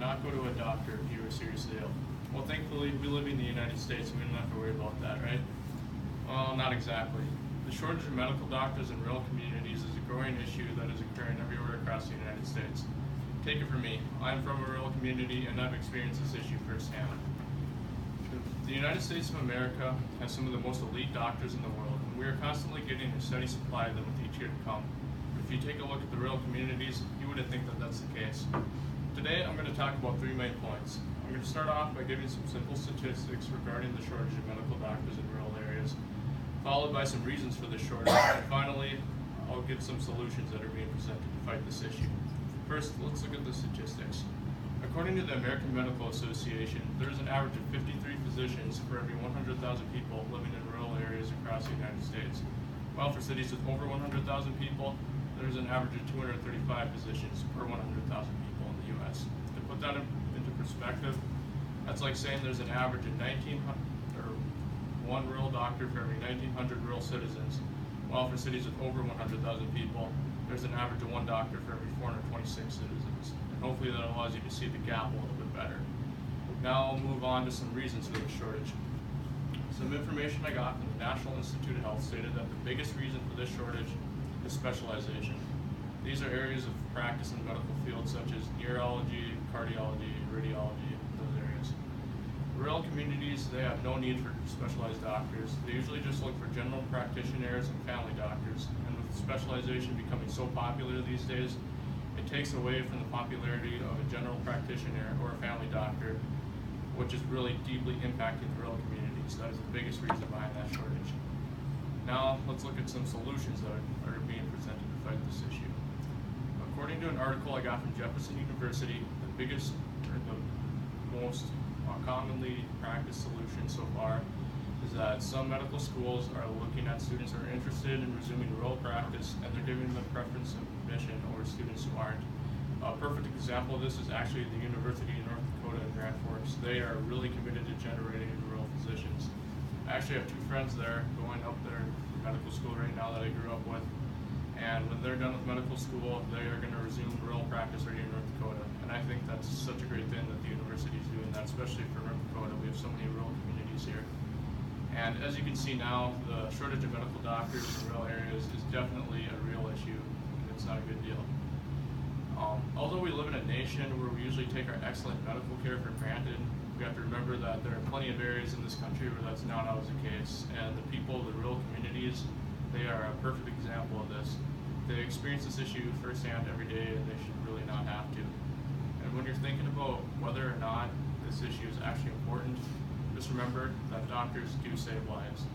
not go to a doctor if you were seriously ill. Well, thankfully, we live in the United States, and we don't have to worry about that, right? Well, not exactly. The shortage of medical doctors in rural communities is a growing issue that is occurring everywhere across the United States. Take it from me, I'm from a rural community and I've experienced this issue firsthand. The United States of America has some of the most elite doctors in the world, and we are constantly getting a steady supply of them with each year to come. If you take a look at the rural communities, you wouldn't think that that's the case. Today, I'm going to talk about three main points. I'm going to start off by giving some simple statistics regarding the shortage of medical doctors in rural areas, followed by some reasons for this shortage, and finally, I'll give some solutions that are being presented to fight this issue. First, let's look at the statistics. According to the American Medical Association, there is an average of 53 physicians for every 100,000 people living in rural areas across the United States. While for cities with over 100,000 people, there is an average of 235 physicians per 100,000 people in the U.S. To put that into perspective, that's like saying there's an average of 1 rural doctor for every 1,900 rural citizens, while for cities with over 100,000 people, there's an average of 1 doctor for every 426 citizens. And hopefully that allows you to see the gap a little bit better. Now I'll move on to some reasons for the shortage. Some information I got from the National Institute of Health stated that the biggest reason for this shortage is specialization. These are areas of practice in the medical field such as neurology, cardiology, radiology, those areas. Rural communities, they have no need for specialized doctors. They usually just look for general practitioners and family doctors. And with specialization becoming so popular these days, it takes away from the popularity of a general practitioner or a family doctor, which is really deeply impacting the rural communities. That is the biggest reason behind that shortage. Now, let's look at some solutions that are being presented to fight this issue. According to an article I got from Jefferson University, the most commonly practiced solution so far is that some medical schools are looking at students who are interested in resuming rural practice, and they're giving them preference of admission over students who aren't. A perfect example of this is actually the University of North Dakota in Grand Forks. They are really committed to generating rural physicians. I actually have 2 friends there going up there for medical school right now that I grew up with. And when they're done with medical school, they are going to resume rural practice right here in North Dakota. And I think that's such a great thing that the university is doing that, especially for North Dakota. We have so many rural communities here. And as you can see now, the shortage of medical doctors in rural areas is definitely a real issue, and it's not a good deal. Although we live in a nation where we usually take our excellent medical care for granted, we have to remember that there are plenty of areas in this country where that's not always the case. And the people of the rural communities, they are a perfect example of this. They experience this issue firsthand every day, and they should really not have to. And when you're thinking about whether or not this issue is actually important, just remember that doctors do save lives.